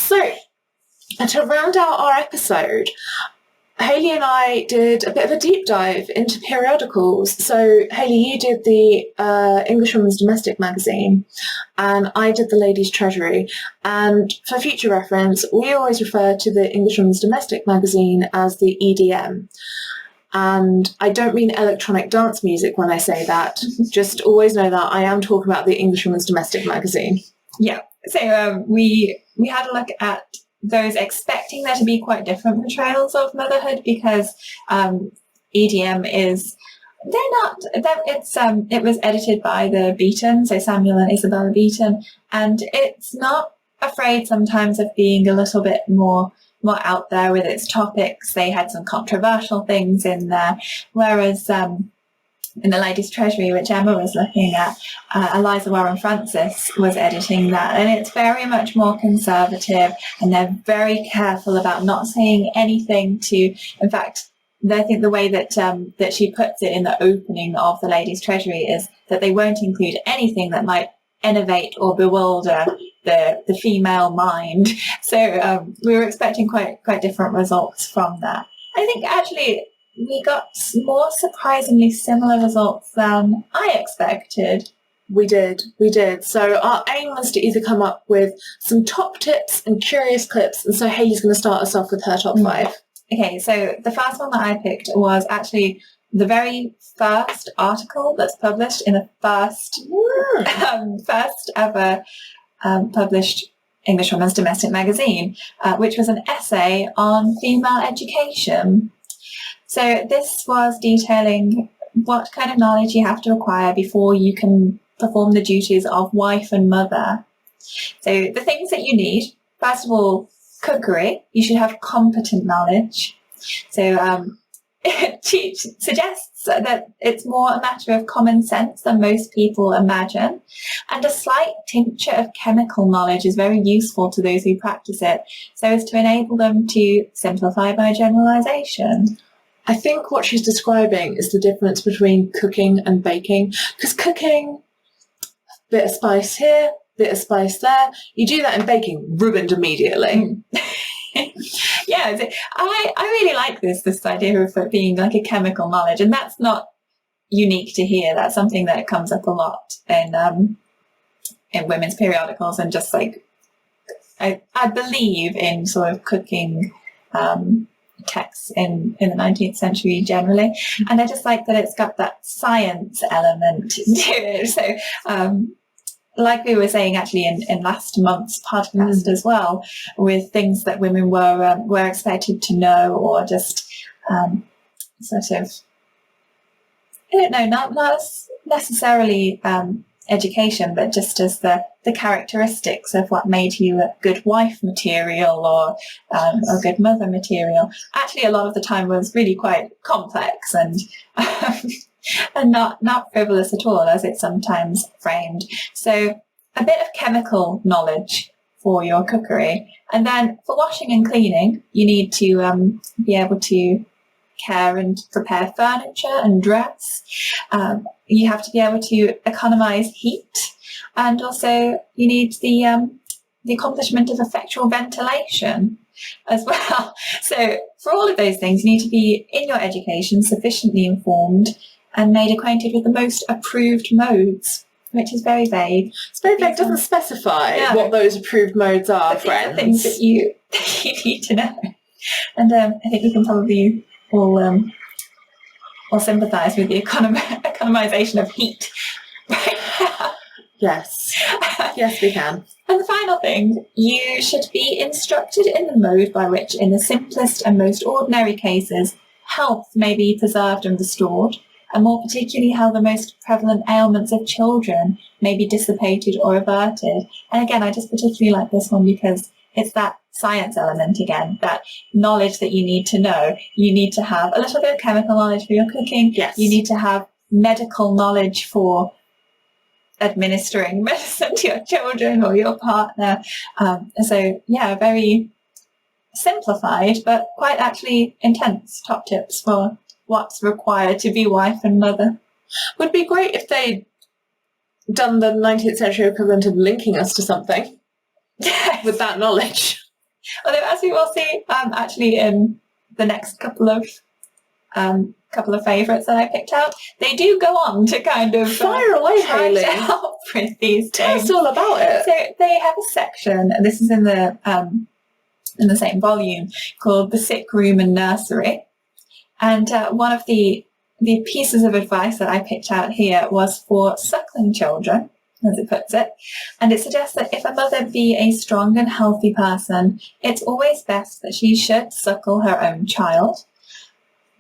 So, to round out our episode, Hayley and I did a bit of a deep dive into periodicals. So, Hayley, you did the Englishwoman's Domestic magazine, and I did the Ladies' Treasury. And for future reference, we always refer to the Englishwoman's Domestic magazine as the EDM. And I don't mean electronic dance music when I say that. Just always know that I am talking about the Englishwoman's Domestic magazine. Yeah. So we had a look at those expecting there to be quite different portrayals of motherhood, because EDM is it was edited by the Beaton, so Samuel and Isabella Beaton, and it's not afraid sometimes of being a little bit more out there with its topics. They had some controversial things in there, whereas in the Ladies' Treasury, which Emma was looking at, Eliza Warren Francis was editing that, and it's very much more conservative, and they're very careful about not saying anything to, in fact, I think the way that that she puts it in the opening of the Ladies' Treasury is that they won't include anything that might innovate or bewilder the female mind. So we were expecting quite different results from that. I think actually we got more surprisingly similar results than I expected. We did. So our aim was to either come up with some top tips and curious clips, and so Hayley's going to start us off with her top 5. Okay, so the first one that I picked was actually the very first article that's published in the first ever published Englishwoman's Domestic magazine, which was an essay on female education. So this was detailing what kind of knowledge you have to acquire before you can perform the duties of wife and mother. So the things that you need, first of all, cookery. You should have competent knowledge. So she suggests that it's more a matter of common sense than most people imagine, and a slight tincture of chemical knowledge is very useful to those who practice it, so as to enable them to simplify by generalisation. I think what she's describing is the difference between cooking and baking, because cooking, bit of spice here, bit of spice there. You do that in baking, ruined immediately. Yeah, I really like this idea of it being like a chemical knowledge, and that's not unique to here. That's something that comes up a lot in women's periodicals, and just like I believe in sort of cooking texts in the 19th century generally, and I just like that it's got that science element to it. So like we were saying actually in last month's podcast as well, with things that women were expected to know, or just sort of, I don't know, not necessarily education, but just as the characteristics of what made you a good wife material or a good mother material. Actually, a lot of the time was really quite complex and and not frivolous at all, as it's sometimes framed. So a bit of chemical knowledge for your cookery. And then for washing and cleaning, you need to be able to care and prepare furniture and dress. You have to be able to economise heat, and also you need the accomplishment of effectual ventilation as well. So for all of those things, you need to be in your education sufficiently informed and made acquainted with the most approved modes, which is very vague. It's very vague, doesn't specify what those approved modes are, friends. Things that you need to know. And I think we can probably all sympathise with the economisation of heat. Yes. Yes, we can. And the final thing, you should be instructed in the mode by which, in the simplest and most ordinary cases, health may be preserved and restored, and more particularly how the most prevalent ailments of children may be dissipated or averted. And again, I just particularly like this one because it's that science element again, that knowledge that you need to know. You need to have a little bit of chemical knowledge for your cooking. Yes. You need to have medical knowledge for administering medicine to your children or your partner. So yeah, very simplified, but quite actually intense top tips for what's required to be wife and mother. Would be great if they'd done the 19th century equivalent of linking us to something with that knowledge. Although, as we will see, actually in the next couple of favourites that I picked out, they do go on to kind of fire away, Hayley. Help with these Tell things. us all about it. So they have a section, and this is in the same volume, called The Sick Room and Nursery. And one of the pieces of advice that I picked out here was for suckling children, as it puts it. And it suggests that if a mother be a strong and healthy person, it's always best that she should suckle her own child.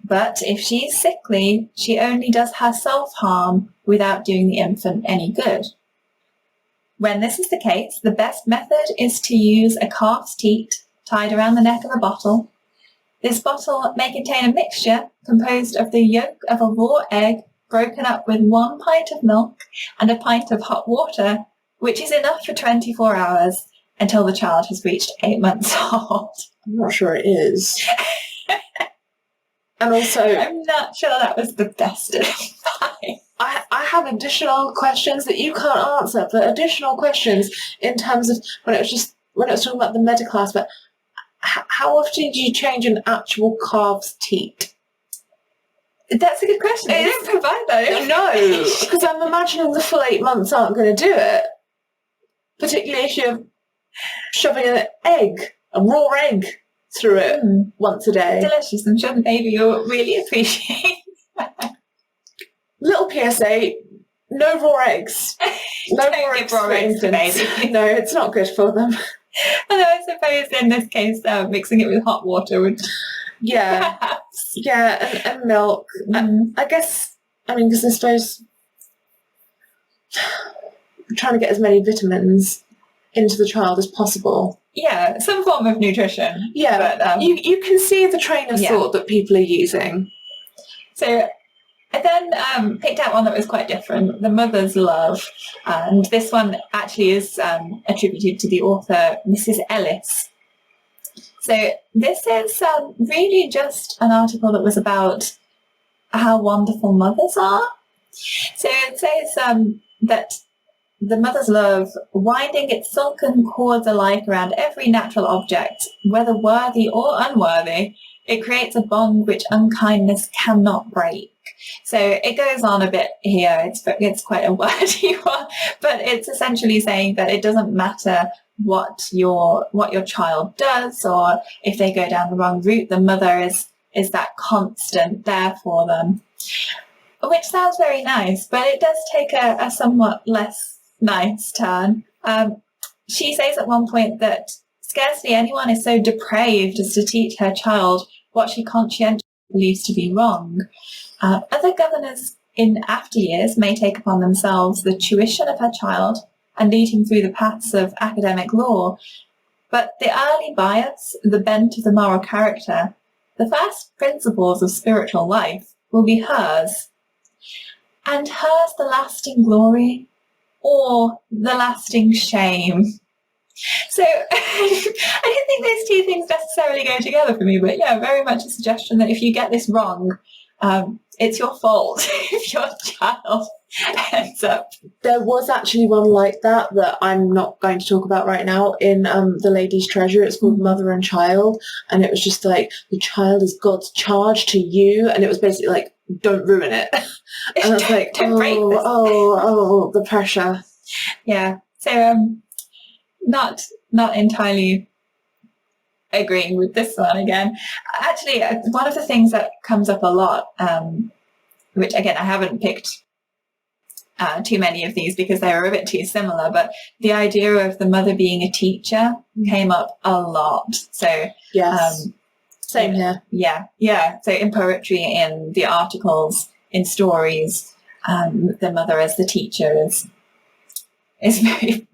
But if she is sickly, she only does herself harm without doing the infant any good. When this is the case, the best method is to use a calf's teat tied around the neck of a bottle. This bottle may contain a mixture composed of the yolk of a raw egg broken up with 1 pint of milk and a pint of hot water, which is enough for 24 hours until the child has reached 8 months old. I'm not sure it is. And also, I'm not sure that was the best advice. I have additional questions that you can't answer, but additional questions in terms of when it was talking about the medical aspect. How often do you change an actual calf's teat? That's a good question. They didn't provide that. No, because I'm imagining the full 8 months aren't going to do it. Particularly if you're shoving an egg, a raw egg, through it once a day. Delicious. I'm sure the baby will really appreciate that. Little PSA, no raw eggs. No raw eggs for infants. No, it's not good for them. Although I suppose in this case, mixing it with hot water would... Yeah. Perhaps. Yeah, and milk. I guess, because I suppose trying to get as many vitamins into the child as possible. Yeah, some form of nutrition. Yeah, but you can see the train of thought that people are using. So I then picked out one that was quite different, The Mother's Love. And this one actually is attributed to the author, Mrs. Ellis. So this is really just an article that was about how wonderful mothers are. So it says that the mother's love, winding its silken cords alike around every natural object, whether worthy or unworthy, it creates a bond which unkindness cannot break. So it goes on a bit here. It's quite a wordy one, but it's essentially saying that it doesn't matter what your child does, or if they go down the wrong route, the mother is that constant there for them, which sounds very nice, but it does take a somewhat less nice turn. She says at one point that scarcely anyone is so depraved as to teach her child what she conscientiously believes to be wrong. Other governors in after years may take upon themselves the tuition of her child and lead him through the paths of academic law, but the early bias, the bent of the moral character, the first principles of spiritual life will be hers. And hers the lasting glory, or the lasting shame. So I don't think those two things necessarily go together for me, but yeah, very much a suggestion that if you get this wrong, it's your fault if your child ends up. There was actually one like that I'm not going to talk about right now in The Lady's Treasure. It's called Mother and Child, and it was just like, the child is God's charge to you, and it was basically like, don't ruin it. And I was like, oh, the pressure. Yeah. So not entirely agreeing with this one again. Actually, one of the things that comes up a lot, which again I haven't picked too many of these because they were a bit too similar, but the idea of the mother being a teacher came up a lot. So yes. Same here. Yeah. So in poetry, in the articles, in stories, the mother as the teacher is very,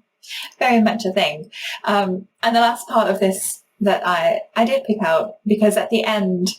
very much a thing. And the last part of this that I did pick out, because at the end,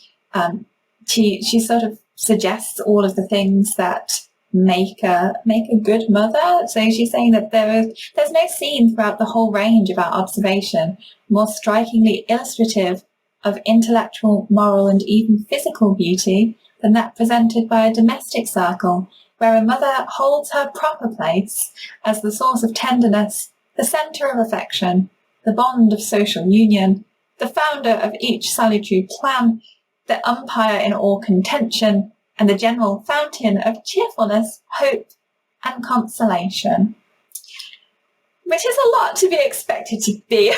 she sort of suggests all of the things that make a good mother. So she's saying that there's no scene throughout the whole range of our observation more strikingly illustrative of intellectual, moral, and even physical beauty than that presented by a domestic circle, where a mother holds her proper place as the source of tenderness, the centre of affection, the bond of social union, the founder of each salutary plan, the umpire in all contention, and the general fountain of cheerfulness, hope, and consolation. Which is a lot to be expected to be.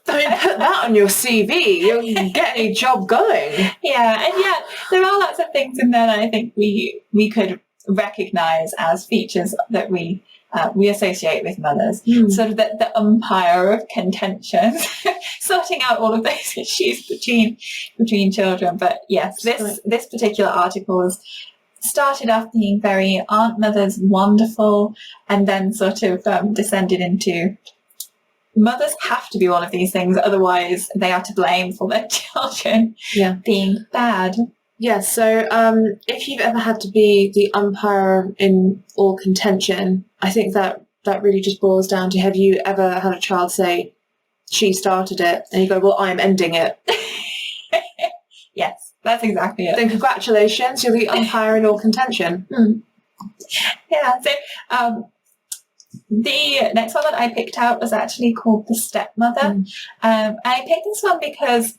I mean, put that on your CV. You'll get any job going. Yeah, and yet there are lots of things in there that I think we could recognise as features that we associate with mothers. Sort of the umpire of contention, sorting out all of those issues between children. But yes, this particular article was started off being very Aunt Mother's wonderful, and then sort of descended into mothers have to be all of these things, otherwise they are to blame for their children being bad. Yeah, so if you've ever had to be the umpire in all contention, I think that really just boils down to, have you ever had a child say, she started it, and you go, well, I'm ending it? Yes, that's exactly it. Then congratulations, you're the umpire in all contention. Yeah, so the next one that I picked out was actually called The Stepmother. I picked this one because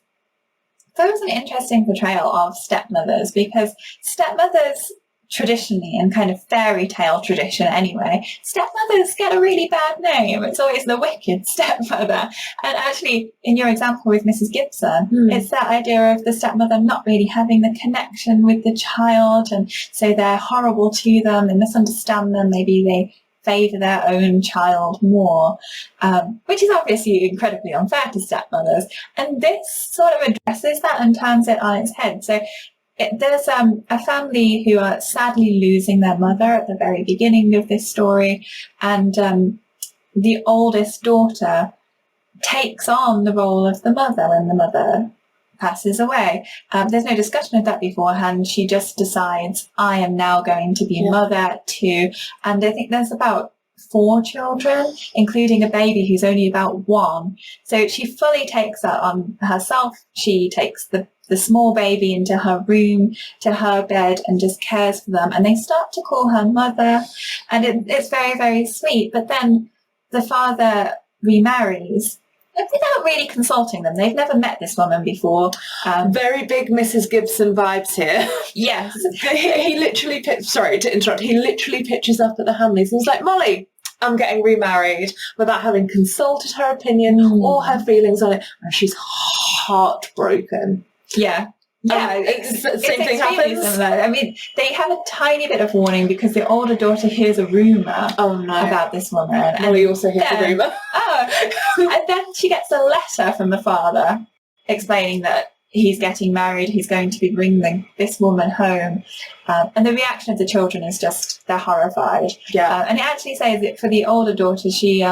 there was an interesting portrayal of stepmothers, because stepmothers traditionally, and kind of fairy tale tradition anyway, stepmothers get a really bad name. It's always the wicked stepmother. And actually, in your example with Mrs. Gibson, it's that idea of the stepmother not really having the connection with the child, and so they're horrible to them, they misunderstand them, maybe they favour their own child more, which is obviously incredibly unfair to stepmothers. And this sort of addresses that and turns it on its head. So there's a family who are sadly losing their mother at the very beginning of this story, and the oldest daughter takes on the role of the mother when the mother passes away. There's no discussion of that beforehand. She just decides, I am now going to be mother to, and I think there's about 4 children, including a baby who's only about 1. So she fully takes that on herself. She takes the small baby into her room, to her bed, and just cares for them. And they start to call her mother, and it's very, very sweet. But then the father remarries without really consulting them. They've never met this woman before. Very big Mrs. Gibson vibes here. Yes. He literally, sorry to interrupt, he literally pitches up at the Hamleys and he's like, Molly, I'm getting remarried, without having consulted her opinion or her feelings on it. And she's heartbroken. Yeah. Yeah, it's the same thing happens. Similar. I mean, they have a tiny bit of warning because the older daughter hears a rumour about this woman. And we also hear the rumour. And then she gets a letter from the father explaining that he's getting married, he's going to be bringing this woman home. And the reaction of the children is just, they're horrified. Yeah. And it actually says that for the older daughter, she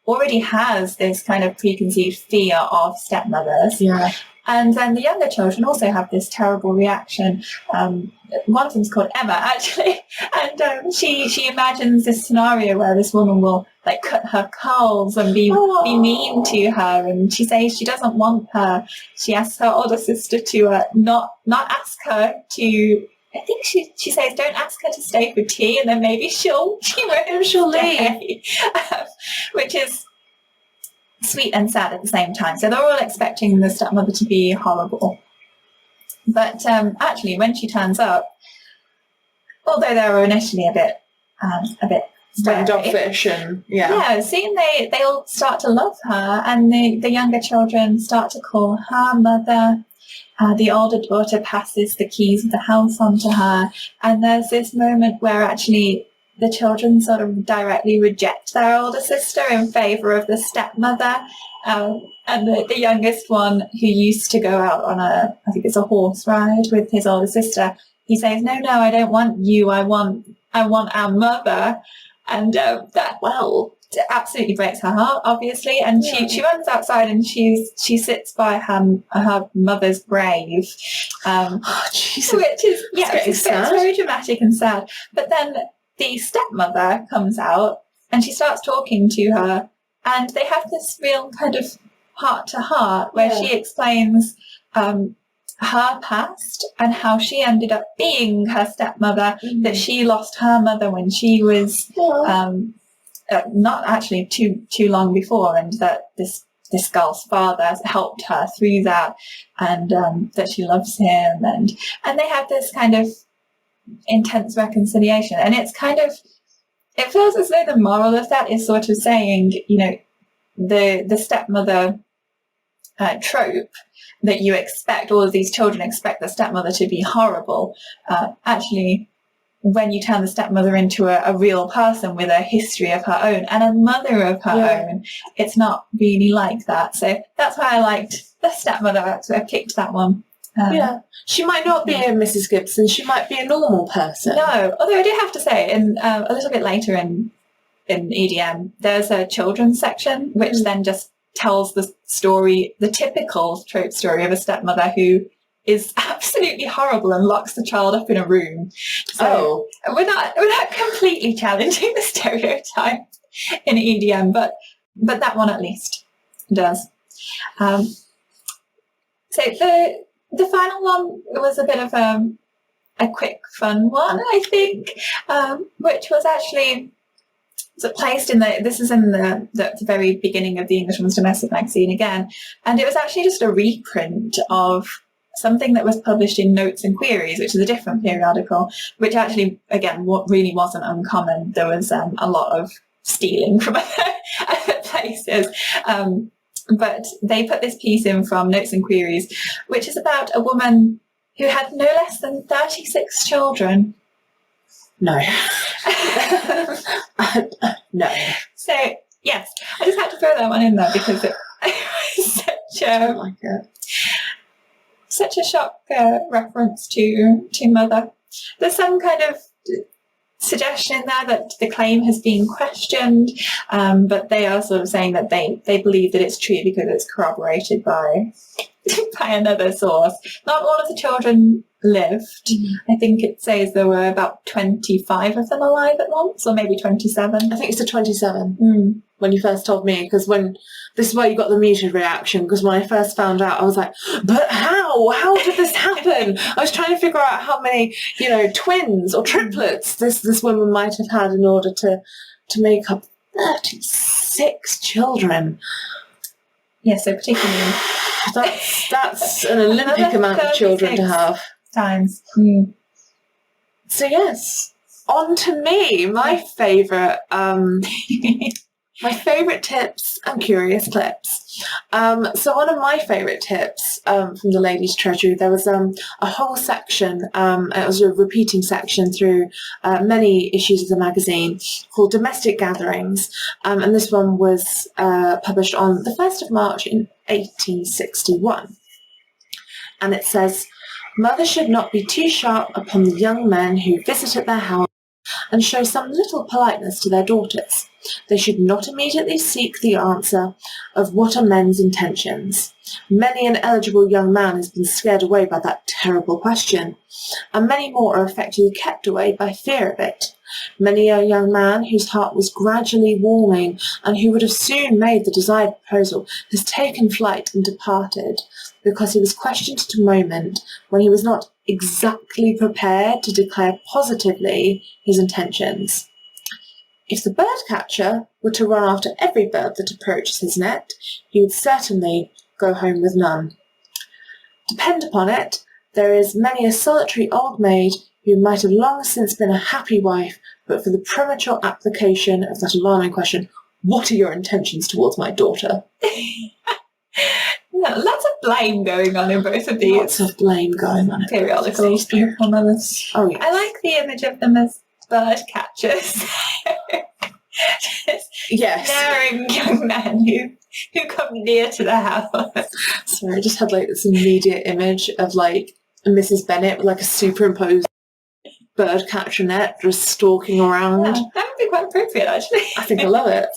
already has this kind of preconceived fear of stepmothers. Yeah. And then the younger children also have this terrible reaction. One of them's called Emma, actually, and she imagines this scenario where this woman will like cut her curls and be mean to her, and she says she doesn't want her. She asks her older sister to not ask her to. I think she says, don't ask her to stay for tea, and then maybe she'll leave, which is sweet and sad at the same time. So they're all expecting the stepmother to be horrible. But actually, when she turns up, although they were initially a bit standoffish, and soon they all start to love her, and the younger children start to call her mother. The older daughter passes the keys of the house on to her, and there's this moment where actually the children sort of directly reject their older sister in favour of the stepmother. And the youngest one, who used to go out on I think it's a horse ride with his older sister, he says, no, I don't want you, I want our mother. And that absolutely breaks her heart, obviously. And she runs outside and she sits by her mother's grave. Jesus. Which is, it's very dramatic and sad. But then the stepmother comes out and she starts talking to her, and they have this real kind of heart-to-heart where she explains her past and how she ended up being her stepmother, that she lost her mother when she was not actually too long before, and that this this girl's father has helped her through that, and that she loves him, and they have this kind of intense reconciliation. And it's kind of, it feels as though the moral of that is sort of saying, you know, the stepmother trope that you expect, all of these children expect the stepmother to be horrible. Actually, when you turn the stepmother into a real person with a history of her own and a mother of her own, it's not really like that. So that's why I liked the stepmother. So I picked that one. She might not be a Mrs. Gibson. She might be a normal person. No, although I do have to say, a little bit later in EDM, there's a children's section which then just tells the story, the typical trope story of a stepmother who is absolutely horrible and locks the child up in a room. So we're not completely challenging the stereotype in EDM, but that one at least does. So the final one was a bit of a quick, fun one, I think, which was actually placed in this is in the very beginning of the Englishwoman's Domestic magazine again, and it was actually just a reprint of something that was published in Notes and Queries, which is a different periodical, which actually, again, what really wasn't uncommon. There was a lot of stealing from other places. But they put this piece in from Notes and Queries, which is about a woman who had no less than 36 children. No. No. So, yes, I just had to throw that one in there because it was such a shock reference to mother. There's some kind of suggestion there that the claim has been questioned, but they are sort of saying that they believe that it's true because it's corroborated by another source. Not all of the children lived. I think it says there were about 25 of them alive at once, or maybe 27. I think it's a 27 when you first told me, because this is why you got the muted reaction, because when I first found out, I was like, but how did this happen? I was trying to figure out how many, twins or triplets this woman might have had in order to make up 36 children. Yeah, so particularly that's an Olympic amount of children to have. Times. So yes, on to me, my favourite tips and curious clips. So one of my favourite tips from the Ladies' Treasury, there was a whole section, it was a repeating section through many issues of the magazine called Domestic Gatherings, and this one was published on the 1st of March in 1861. And it says, "Mothers should not be too sharp upon the young men who visit at their house and show some little politeness to their daughters. They should not immediately seek the answer of what are men's intentions. Many an eligible young man has been scared away by that terrible question, and many more are effectively kept away by fear of it. Many a young man whose heart was gradually warming and who would have soon made the desired proposal has taken flight and departed because he was questioned at a moment when he was not exactly prepared to declare positively his intentions. If the bird catcher were to run after every bird that approaches his net, he would certainly go home with none. Depend upon it, there is many a solitary old maid who might have long since been a happy wife, but for the premature application of that alarming question, 'What are your intentions towards my daughter?'" Yeah, lots of blame going on in both of these. Lots of blame going on. Periodicals. Oh, yes. I like the image of them as bird catchers. Yes. Daring young men who come near to the house. Sorry, I just had this immediate image of Mrs. Bennet with a superimposed bird catcher net just stalking around. Yeah, that would be quite appropriate, actually. I think I love it.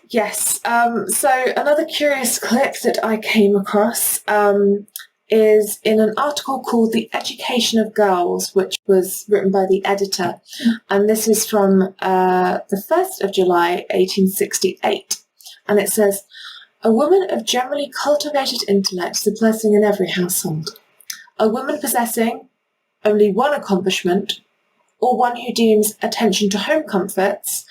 Yes. So another curious clip that I came across is in an article called "The Education of Girls," which was written by the editor, and this is from the 1st of July 1868, and it says, "A woman of generally cultivated intellect is a blessing in every household. A woman possessing only one accomplishment, or one who deems attention to home comforts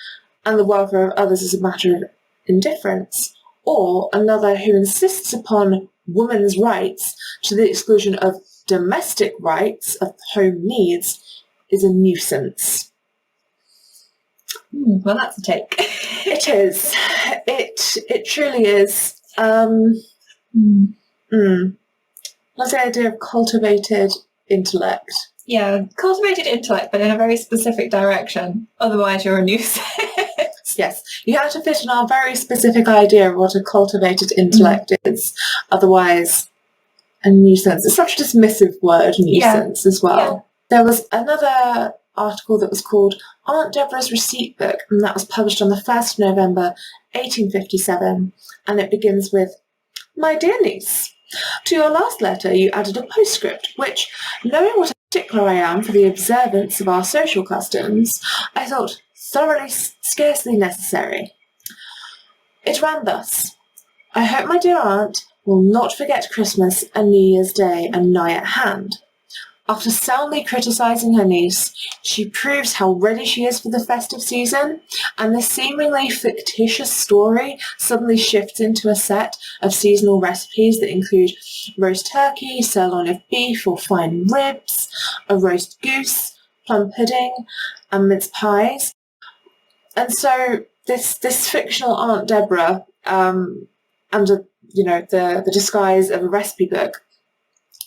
and the welfare of others as a matter of indifference, or another who insists upon woman's rights to the exclusion of domestic rights of home needs is a nuisance. Well, that's a take. It is. It truly is. What's the idea of cultivated intellect? Yeah, cultivated intellect, but in a very specific direction. Otherwise, you're a nuisance. Yes, you have to fit in our very specific idea of what a cultivated intellect is. Otherwise, a nuisance. It's such a dismissive word, nuisance, as well. Yeah. There was another article that was called Aunt Deborah's Receipt Book, and that was published on the 1st of November 1857, and it begins with, "My dear niece, to your last letter you added a postscript, which, knowing what a stickler I am for the observance of our social customs, I thought thoroughly scarcely necessary. It ran thus: I hope my dear aunt will not forget Christmas and New Year's Day and nigh at hand. After soundly criticising her niece, she proves how ready she is for the festive season, and the seemingly fictitious story suddenly shifts into a set of seasonal recipes that include roast turkey, sirloin of beef or fine ribs, a roast goose, plum pudding, and mince pies." And so this fictional Aunt Deborah, under the disguise of a recipe book,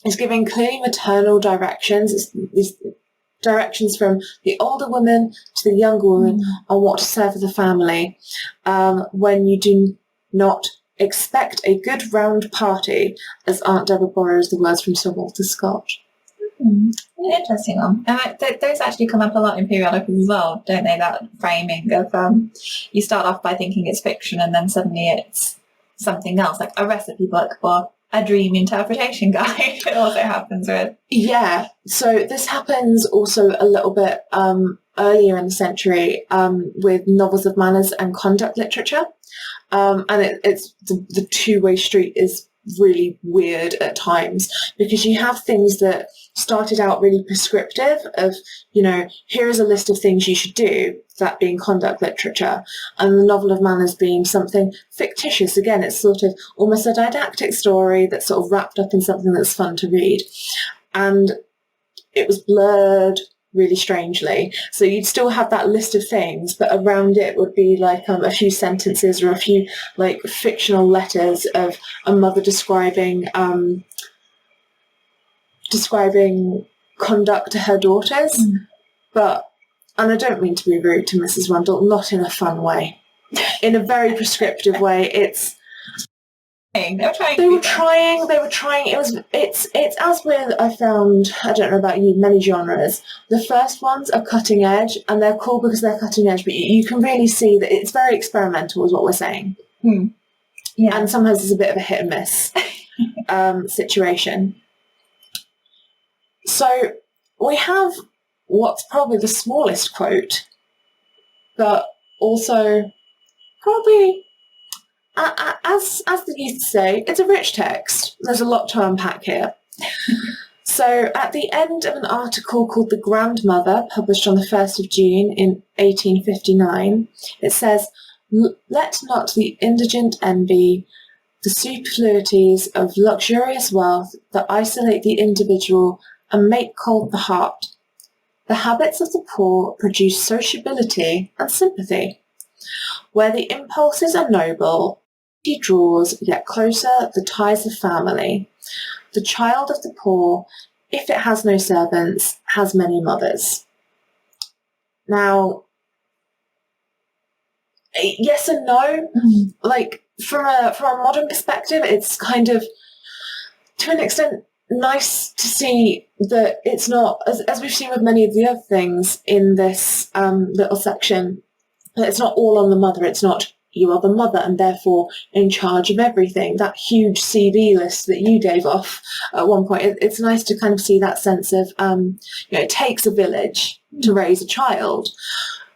is giving clearly maternal directions. It's these directions from the older woman to the younger woman on what to serve for the family when you do not expect a good round party, as Aunt Deborah borrows the words from Sir Walter Scott. An interesting one. And those actually come up a lot in periodicals as well, don't they? That framing of you start off by thinking it's fiction and then suddenly it's something else, like a recipe book or a dream interpretation guide. It also happens with. Yeah, so this happens also a little bit earlier in the century with novels of manners and conduct literature, and it's the two-way street is really weird at times, because you have things that started out really prescriptive of, here is a list of things you should do, that being conduct literature, and the novel of manners being something fictitious. Again, it's sort of almost a didactic story that's sort of wrapped up in something that's fun to read. And it was blurred really strangely. So you'd still have that list of things, but around it would be like a few sentences or a few like fictional letters of a mother describing conduct to her daughters. And I don't mean to be rude to Mrs. Rundle, not in a fun way, in a very prescriptive way. They were trying. It's as with, I found, I don't know about you, many genres. The first ones are cutting edge, and they're cool because they're cutting edge, but you can really see that it's very experimental is what we're saying. Yeah. And sometimes it's a bit of a hit and miss situation. So we have what's probably the smallest quote, but also probably, as the youth say, it's a rich text. There's a lot to unpack here. So at the end of an article called The Grandmother, published on the 1st of June in 1859, it says, "Let not the indigent envy the superfluities of luxurious wealth that isolate the individual and make cold the heart. The habits of the poor produce sociability and sympathy. Where the impulses are noble, he draws yet closer the ties of family. The child of the poor, if it has no servants, has many mothers." Now, yes and no. Like from a modern perspective, it's kind of, to an extent, nice to see that it's not, as we've seen with many of the other things in this little section, that it's not all on the mother. It's not, you are the mother and therefore in charge of everything. That huge CV list that you gave off at one point, it's nice to kind of see that sense of, it takes a village to raise a child.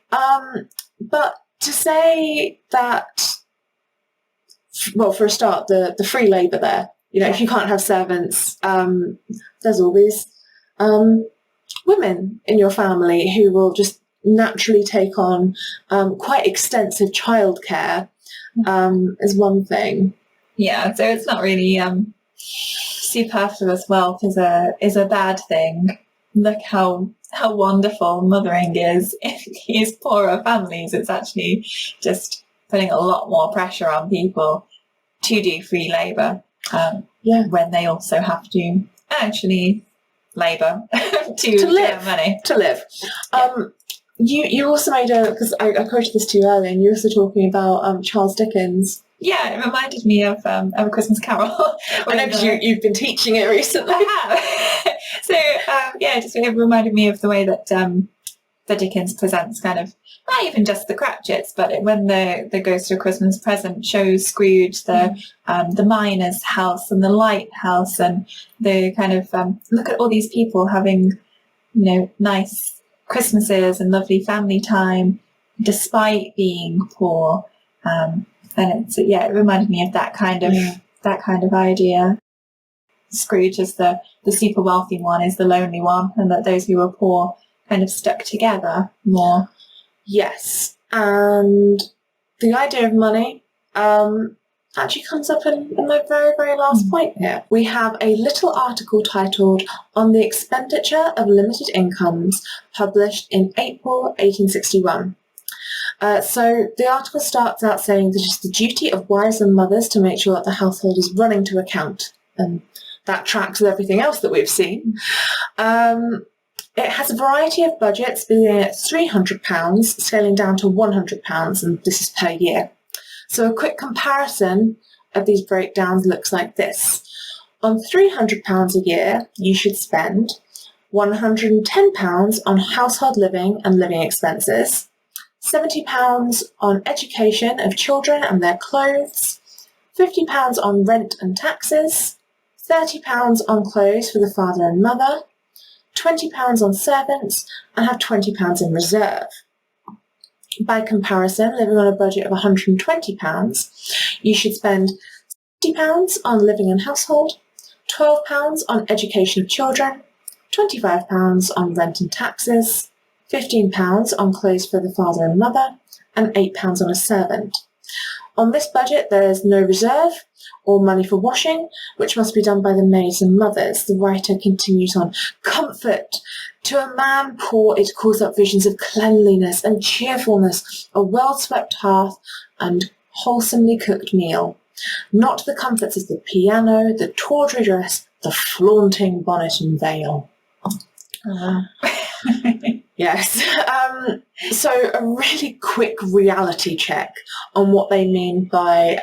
But to say that, well, for a start, the free labour there, if you can't have servants, there's always women in your family who will just naturally take on quite extensive childcare is one thing. Yeah, so it's not really superfluous wealth is a bad thing. Look how wonderful mothering is in these poorer families. It's actually just putting a lot more pressure on people to do free labour when they also have to actually labour to live. earn money. To live. You also made because I quoted this to you earlier, and you're also talking about Charles Dickens. Yeah, it reminded me of A Christmas Carol. I know because you've been teaching it recently. I have. So, it reminded me of the way that Dickens presents kind of, not even just the Cratchits, but when the Ghost of Christmas Present shows Scrooge the miner's house and the lighthouse, and the kind of, look at all these people having, nice Christmases and lovely family time, despite being poor. And it reminded me of that kind of idea. Scrooge is the super wealthy one, is the lonely one, and that those who are poor kind of stuck together more. Yes, and the idea of money actually comes up in my very, very last point here. We have a little article titled "On the Expenditure of Limited Incomes," published in April 1861. So the article starts out saying that it's the duty of wives and mothers to make sure that the household is running to account, and that tracks with everything else that we've seen. It has a variety of budgets, beginning at £300, scaling down to £100, and this is per year. So a quick comparison of these breakdowns looks like this. On £300 a year, you should spend £110 on household living and living expenses, £70 on education of children and their clothes, £50 on rent and taxes, £30 on clothes for the father and mother, £20 on servants, and have £20 in reserve. By comparison, living on a budget of £120, you should spend £50 on living and household, £12 on education of children, £25 on rent and taxes, £15 on clothes for the father and mother, and £8 on a servant. On this budget, there is no reserve or money for washing, which must be done by the maids and mothers. The writer continues on. Comfort. To a man poor, it calls up visions of cleanliness and cheerfulness, a well-swept hearth, and wholesomely cooked meal. Not the comforts of the piano, the tawdry dress, the flaunting bonnet and veil. Yes. So a really quick reality check on what they mean by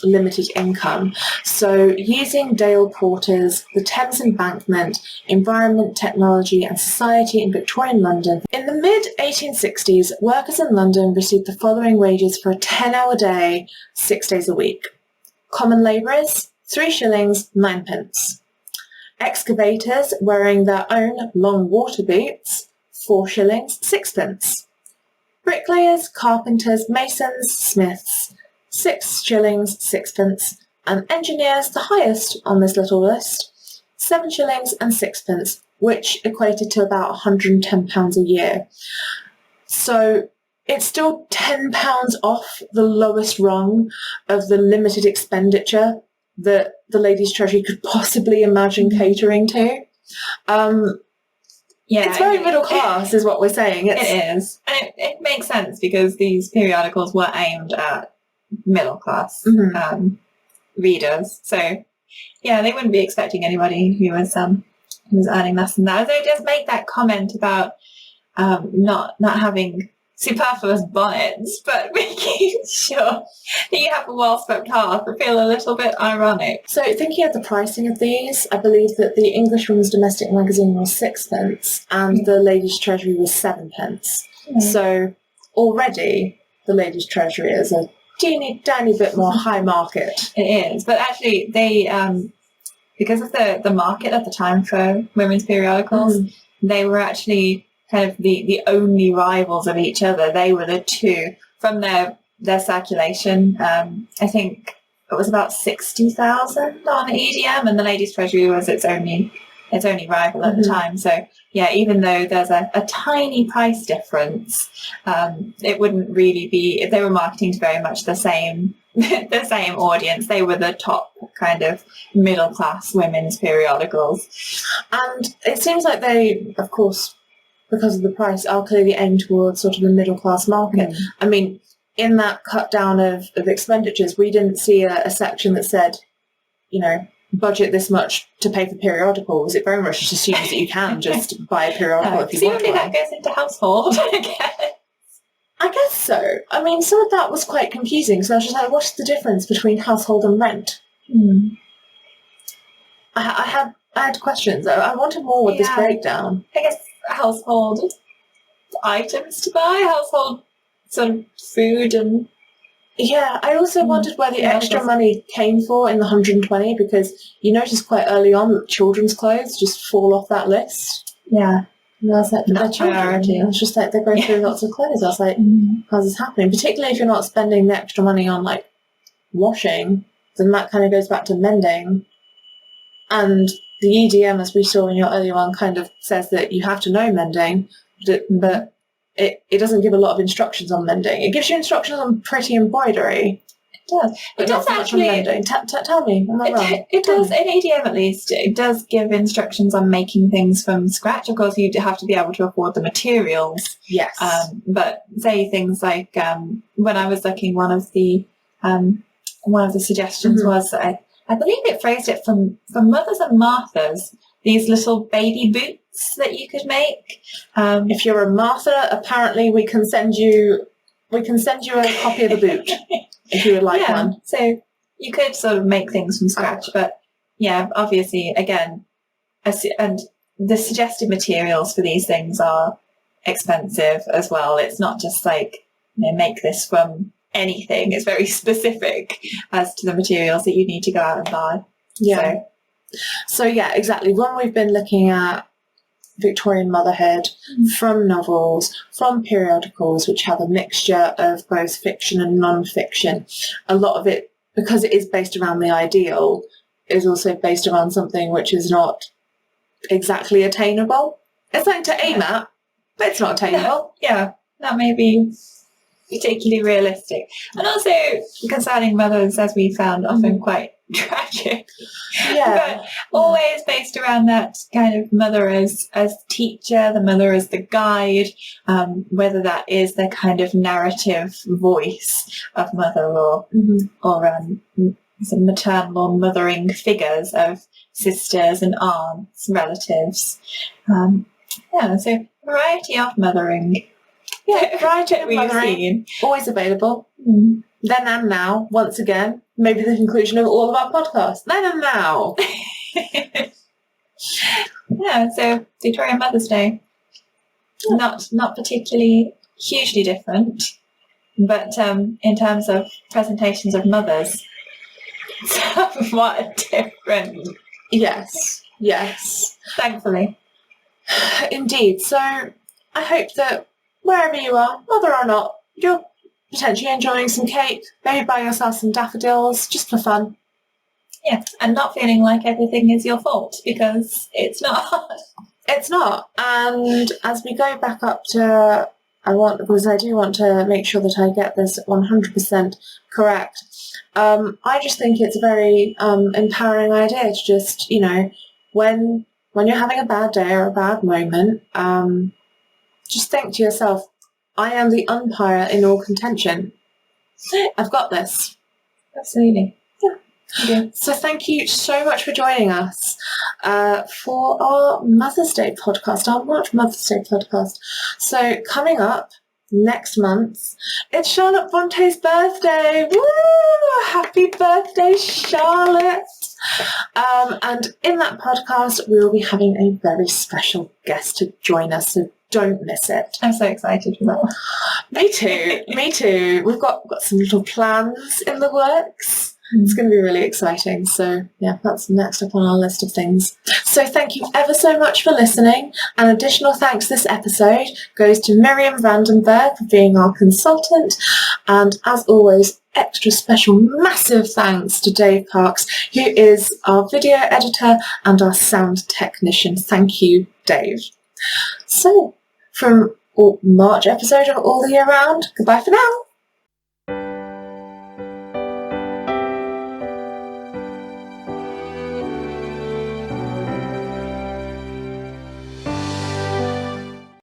limited income. So using Dale Porter's The Thames Embankment, Environment, Technology and Society in Victorian London. In the mid-1860s, workers in London received the following wages for a 10-hour day, 6 days a week. Common labourers, 3 shillings, 9 pence. Excavators wearing their own long water boots, 4 shillings, 6 pence. Bricklayers, carpenters, masons, smiths, 6 shillings, 6 pence. And engineers, the highest on this little list, 7 shillings and 6 pence, which equated to about £110 a year. So it's still £10 off the lowest rung of the limited expenditure that the Ladies' Treasury could possibly imagine catering to. It's very middle class, is what we're saying. It is. And it makes sense because these periodicals were aimed at middle class readers. So, yeah, they wouldn't be expecting anybody who was earning less than that. So it does make that comment about not having superfluous bonnets, but making sure that you have a well-swept hearth. I feel a little bit ironic. So thinking of the pricing of these, I believe that the Englishwoman's domestic magazine was 6 pence and the Ladies' Treasury was 7 pence. So already the Ladies' Treasury is a teeny tiny bit more high market. It is, but actually they, because of the market at the time for women's periodicals, they were actually kind of the only rivals of each other. They were the two from their circulation. I think it was about 60,000 on EDM, and the Ladies' Treasury was its only its only rival at the time. So yeah, even though there's a tiny price difference, it wouldn't really be, if they were marketing to very much the same the same audience. They were the top kind of middle class women's periodicals. And it seems like they, of course, because of the price, are clearly aimed towards sort of the middle class market. I mean, in that cut down of expenditures, we didn't see a section that said, you know, budget this much to pay for periodicals. It very much just assumes that you can just buy a periodical if you want one. That goes into household, I guess so. I mean, some of that was quite confusing. So I was just like, what's the difference between household and rent? I had questions. I wanted more with this breakdown. I guess household items to buy, household sort of food and... Yeah, I also wondered where the extra money came for in the 120, because you notice quite early on that children's clothes just fall off that list. Yeah. And I was like, they're children. It's just like they're going through lots of clothes. I was like, how's this happening? Particularly if you're not spending the extra money on, like, washing, then that kind of goes back to mending. And the EDM, as we saw in your earlier one, kind of says that you have to know mending, but it doesn't give a lot of instructions on mending. It gives you instructions on pretty embroidery. It does. But not so much on mending. Tell me, am I wrong? It does, in EDM at least, it does give instructions on making things from scratch. Of course, you have to be able to afford the materials. Yes. But say things like, when I was looking, one of the suggestions was, I believe it phrased it from Mothers and Marthas, these little baby boots that you could make. If you're a Martha, apparently we can send you a copy of the boot if you would like one. So you could sort of make things from scratch, but yeah, obviously, again, and the suggested materials for these things are expensive as well. It's not just like, you know, make this from anything. It's very specific as to the materials that you need to go out and buy. Yeah. So yeah, exactly. When we've been looking at Victorian motherhood from novels, from periodicals, which have a mixture of both fiction and non-fiction, a lot of it, because it is based around the ideal, is also based around something which is not exactly attainable. It's something to aim at, but it's not attainable. Yeah, that may be particularly realistic. And also concerning mothers, as we found, often quite tragic. Yeah. But always based around that kind of mother as teacher, the mother as the guide, whether that is the kind of narrative voice of mother or some maternal or mothering figures of sisters and aunts, relatives. So variety of mothering. Yeah, variety of mothering, always available. Then and now, once again, maybe the conclusion of all of our podcasts. Then and now. So Victorian Mother's Day. Not particularly hugely different, but in terms of presentations of mothers, somewhat different. Yes. Thankfully. Indeed. So I hope that wherever you are, mother or not, you're potentially enjoying some cake, maybe buy yourself some daffodils, just for fun. Yeah, and not feeling like everything is your fault, because it's not. It's not. And as we go back up to, because I do want to make sure that I get this 100% correct, I just think it's a very empowering idea to just, you know, when you're having a bad day or a bad moment, just think to yourself, I am the umpire in all contention. I've got this. Absolutely. Yeah. So thank you so much for joining us for our Mother's Day podcast, our March Mother's Day podcast. So coming up next month, it's Charlotte Bronte's birthday. Woo! Happy birthday, Charlotte. And in that podcast, we will be having a very special guest to join us, so don't miss it. I'm so excited for that one. Me too. We've got some little plans in the works. It's going to be really exciting. So yeah, that's next up on our list of things. So thank you ever so much for listening. An additional thanks this episode goes to Miriam Vandenberg for being our consultant. And as always, extra special massive thanks to Dave Parks, who is our video editor and our sound technician. Thank you, Dave. So, from March episode of All the Year Round, goodbye for now.